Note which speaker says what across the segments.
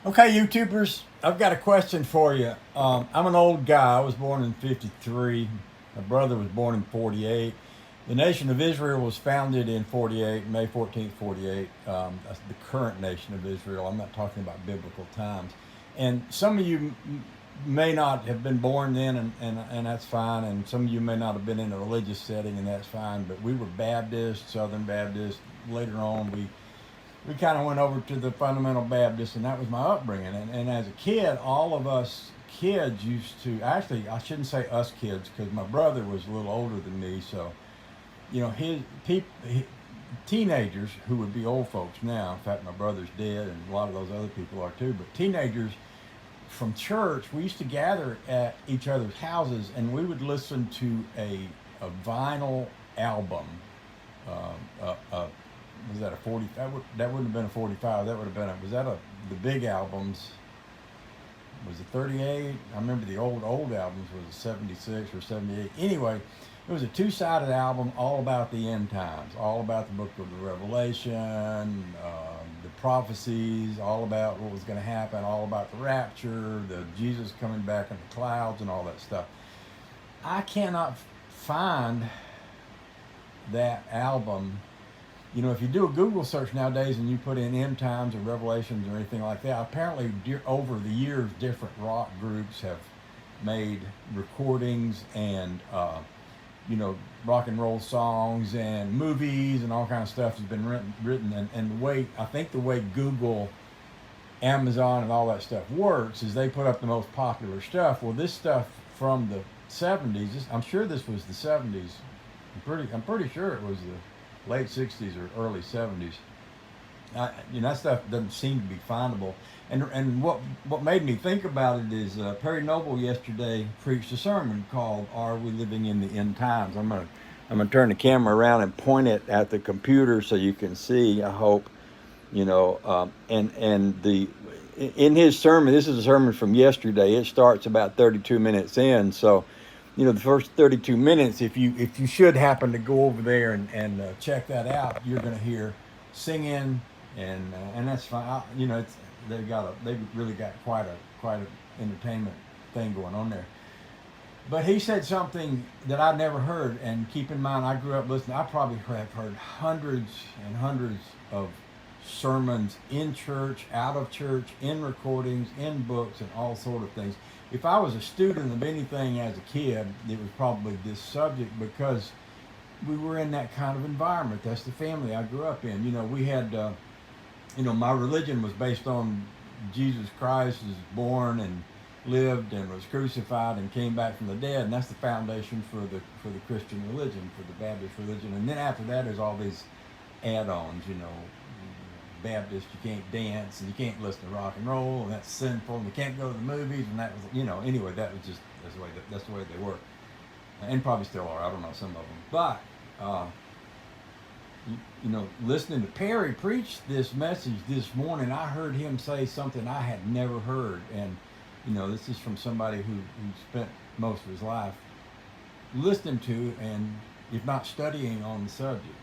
Speaker 1: Okay, YouTubers, I've got a question for you. I'm an old guy. I was born in 53. My brother was born in 48. The nation of Israel was founded in 48, May 14th, 48. That's the current nation of Israel. I'm not talking about biblical times. And some of you may not have been born then, and that's fine. And some of you may not have been in a religious setting, and that's fine. But we were Baptist, Southern Baptist. Later on, we kind of went over to the fundamental Baptist, and that was my upbringing. And as a kid, all of us kids used to actually, I shouldn't say us kids because my brother was a little older than me. So, his people, teenagers who would be old folks now. In fact, my brother's dead, and a lot of those other people are too. But teenagers from church, we used to gather at each other's houses, and we would listen to a vinyl album. Was that a 40? That wouldn't have been a 45. That would have been was that the big albums? Was it 38? I remember the old albums was 76 or 78. Anyway, it was a two-sided album all about the end times, all about the book of the Revelation, the prophecies, all about what was going to happen, all about the rapture, the Jesus coming back in the clouds, and all that stuff. I cannot find that album. If you do a Google search nowadays and you put in end times or revelations or anything like that, apparently over the years, different rock groups have made recordings and, rock and roll songs and movies and all kinds of stuff has been written. And the way Google, Amazon, and all that stuff works is they put up the most popular stuff. Well, this stuff from the 70s, I'm sure this was the 70s. I'm pretty sure it was the late 60s or early 70s. That stuff doesn't seem to be findable. And what made me think about it is Perry Noble yesterday preached a sermon called "Are We Living in the End Times?" I'm gonna turn the camera around and point it at the computer so you can see. I hope and the in his sermon. This is a sermon from yesterday. It starts about 32 minutes in. So the first 32 minutes, if you should happen to go over there and check that out, you're going to hear singing, and that's fine. They've really got quite a entertainment thing going on there. But he said something that I never heard, and keep in mind, I grew up listening. I probably have heard hundreds and hundreds of sermons in church, out of church, in recordings, in books, and all sort of things. If I was a student of anything as a kid, it was probably this subject because we were in that kind of environment. That's the family I grew up in. We had, my religion was based on Jesus Christ was born and lived and was crucified and came back from the dead, and that's the foundation for the Christian religion, for the Baptist religion. And then after that, there's all these add-ons. Baptist, you can't dance and you can't listen to rock and roll, and that's sinful, and you can't go to the movies, and that was, anyway, that was just that's the way they were, and probably still are. I don't know some of them, but listening to Perry preach this message this morning, I heard him say something I had never heard, and this is from somebody who spent most of his life listening to and if not studying on the subject.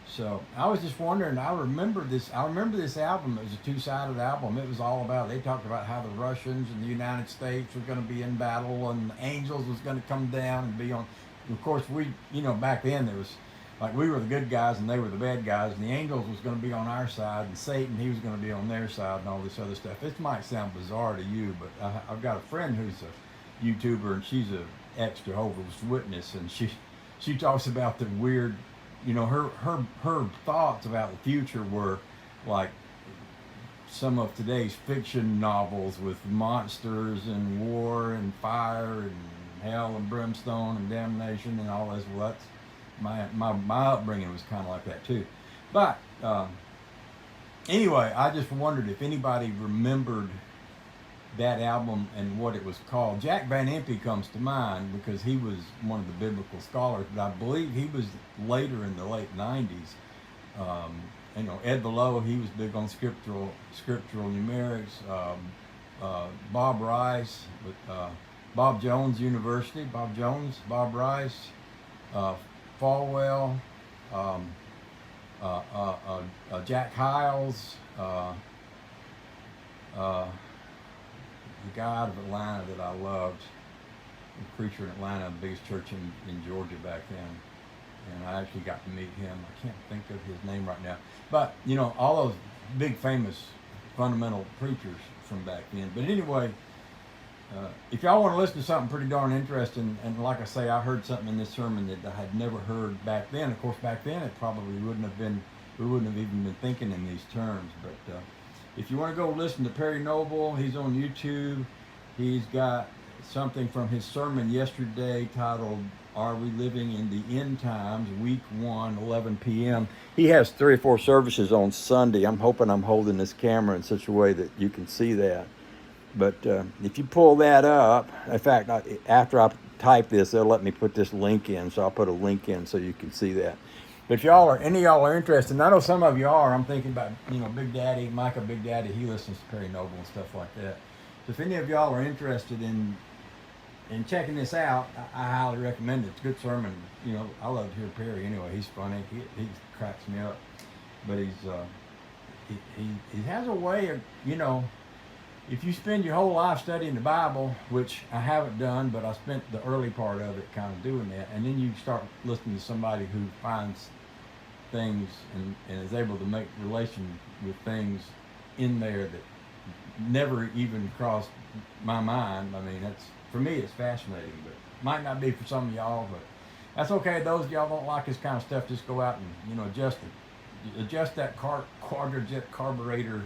Speaker 1: So I was just wondering. I remember this. Album. It was a two-sided album. It was all about. They talked about how the Russians and the United States were going to be in battle, and the angels was going to come down and be on. Of course, back then there was like we were the good guys and they were the bad guys, and the angels was going to be on our side, and Satan he was going to be on their side, and all this other stuff. This might sound bizarre to you, but I've got a friend who's a YouTuber, and she's a ex Jehovah's Witness, and she talks about the weird her thoughts about the future were like some of today's fiction novels with monsters and war and fire and hell and brimstone and damnation and all this. Well, that's my upbringing was kind of like that too. But anyway, I just wondered if anybody remembered that album and what it was called. Jack Van Impe comes to mind because he was one of the biblical scholars, but I believe he was later in the late 90s. Ed Below, he was big on scriptural numerics. Bob Rice, with Bob Jones University, Bob Rice, Falwell, um, Jack Hiles, the guy out of Atlanta that I loved, a preacher in Atlanta, the biggest church in Georgia back then. And I actually got to meet him. I can't think of his name right now. But, you know, all those big famous fundamental preachers from back then. But anyway, if y'all want to listen to something pretty darn interesting, and like I say, I heard something in this sermon that I had never heard back then. Of course, back then it probably wouldn't have been, we wouldn't have even been thinking in these terms. But if you want to go listen to Perry Noble, he's on YouTube. He's got something from his sermon yesterday titled, Are We Living in the End Times, Week 1, 11 p.m. He has 3 or 4 services on Sunday. I'm hoping I'm holding this camera in such a way that you can see that. But if you pull that up, in fact, after I type this, they'll let me put this link in, so I'll put a link in so you can see that. But if y'all are, any of y'all are interested, and I know some of you are, I'm thinking about, you know, Big Daddy, Micah Big Daddy, he listens to Perry Noble and stuff like that. So if any of y'all are interested in checking this out, I highly recommend it. It's a good sermon. You know, I love to hear Perry anyway. He's funny. He cracks me up. But he has a way of, you know, if you spend your whole life studying the Bible, which I haven't done, but I spent the early part of it kind of doing that, and then you start listening to somebody who finds things and is able to make relation with things in there that never even crossed my mind. I mean, that's, for me, it's fascinating, but might not be for some of y'all, but that's okay. Those of y'all don't like this kind of stuff, just go out and, you know, adjust that quadrajet carburetor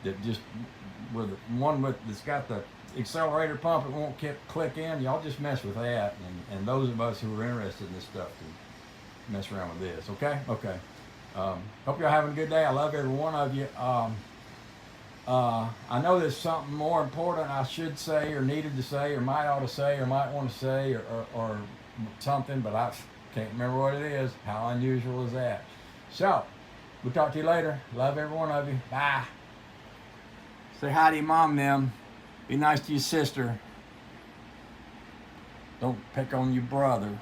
Speaker 1: that just, with the one that's got the accelerator pump, it won't click in. Y'all just mess with that, and those of us who are interested in this stuff can mess around with this. Okay. Hope y'all having a good day. I love every one of you. I know there's something more important I should say, or needed to say, or might ought to say, or might want to say, or something, but I can't remember what it is. How unusual is that? So, we'll talk to you later. Love every one of you. Bye. Say hi to your mom, them. Be nice to your sister. Don't pick on your brother.